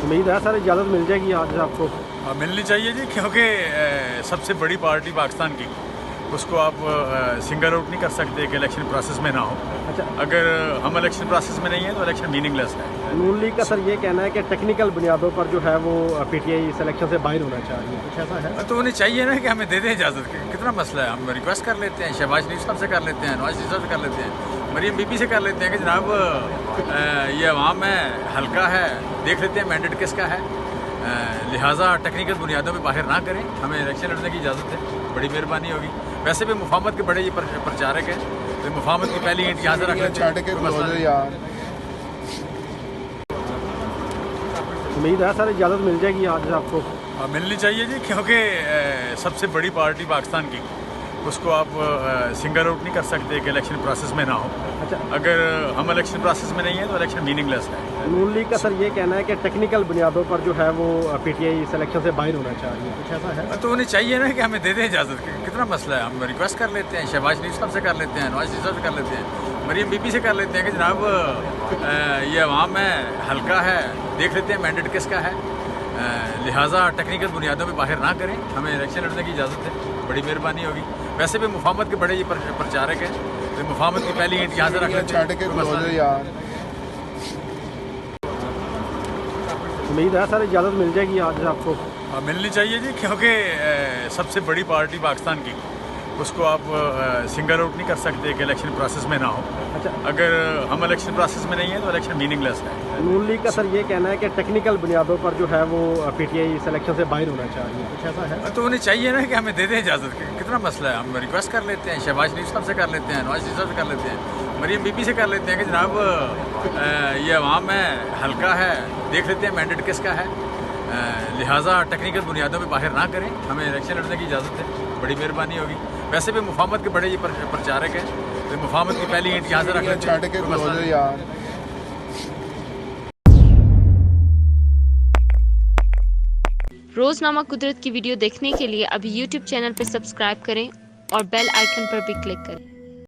उम्मीद है सर इजाज़त मिल जाएगी आज आपको। मिलनी चाहिए जी, क्योंकि सबसे बड़ी पार्टी पाकिस्तान की, उसको आप सिंगल आउट नहीं कर सकते कि इलेक्शन प्रोसेस में ना हो। अच्छा, अगर हम इलेक्शन प्रोसेस में नहीं है तो इलेक्शन मीनिंगलेस है। नून लीग का सर ये कहना है कि टेक्निकल बुनियादों पर जो है वो पीटीआई इस इलेक्शन से बाहर होना चाहिए, कुछ ऐसा है? तो उन्हें चाहिए ना कि हमें दे दें इजाज़त। कितना मसला है, हम रिक्वेस्ट कर लेते हैं, शहबाज शरीफ साहब से कर लेते हैं, नवाज शरीफ साहब से कर लेते हैं, मरीम बीबी से कर लेते हैं कि जनाब ये अवाम है, हल्का है, देख लेते हैं मैंडेट किसका है, लिहाजा टेक्निकल बुनियादों पर बाहर ना करें, हमें इलेक्शन लड़ने की इजाज़त है, बड़ी मेहरबानी होगी। वैसे भी मुफाहमत के बड़े ये प्रचारक हैं, तो मुफाहमत की पहली ईंट यहाँ से रख लेते हैं। उम्मीद है सर इजाज़त मिल जाएगी आज आपको। मिलनी चाहिए जी, क्योंकि सबसे बड़ी पार्टी पाकिस्तान की, उसको आप सिंगल आउट नहीं कर सकते कि इलेक्शन प्रोसेस में ना हो। अच्छा, अगर हम इलेक्शन प्रोसेस में नहीं है तो इलेक्शन मीनिंगलेस है। नून लीग का सर ये कहना है कि टेक्निकल बुनियादों पर जो है वो पीटीआई इस इलेक्शन से बाहर होना चाहिए, कुछ ऐसा है? तो उन्हें चाहिए ना कि हमें दे दें इजाज़त। कितना मसला है, हम रिक्वेस्ट कर लेते हैं, शहबाज शरीफ साहब से कर लेते हैं, नवाज शरीफ साहब से कर लेते हैं, मरीम बीबी से कर लेते हैं कि जनाब ये अवाम है, हल्का है, देख लेते हैं मैंडेट किसका है, लिहाजा टेक्निकल बुनियादों पर बाहर ना करें, हमें इलेक्शन लड़ने की इजाज़त है, बड़ी मेहरबानी होगी। वैसे भी मुफाहमत के बड़े ये प्रचारक हैं, तो मुफाहमत की पहली ईंट यहाँ से रख लेते हैं। उम्मीद है सर इजाज़त मिल जाएगी आज आपको। मिलनी चाहिए जी, क्योंकि सबसे बड़ी पार्टी पाकिस्तान की, उसको आप सिंगल आउट नहीं कर सकते कि इलेक्शन प्रोसेस में ना हो। अच्छा, अगर हम इलेक्शन प्रोसेस में नहीं है तो इलेक्शन मीनिंगलेस है। नून लीग का सर ये कहना है कि टेक्निकल बुनियादों पर जो है वो पीटीआई इस इलेक्शन से बाहर होना चाहिए, कुछ ऐसा है? तो उन्हें चाहिए ना कि हमें दे दें इजाज़त। कितना मसला है, हम रिक्वेस्ट कर लेते हैं, शहबाज शरीफ साहब से कर लेते हैं, नवाज शरीफ साहब से कर लेते हैं, मरीम बीबी से कर लेते हैं कि जनाब ये अवाम है, हल्का है, देख लेते हैं मैंडेट किसका है, लिहाजा टेक्निकल बुनियादों पर बाहर ना करें, हमें इलेक्शन लड़ने की इजाज़त है, बड़ी मेहरबानी होगी। वैसे भी मुफाहमत के बड़े ये प्रचारक हैं, तो मुफाहमत की पहली ईंट यहाँ से रख लेते हैं। रोज़नामा कुदरत की वीडियो देखने के लिए अभी YouTube चैनल पर सब्सक्राइब करें और बेल आइकन पर भी क्लिक करें।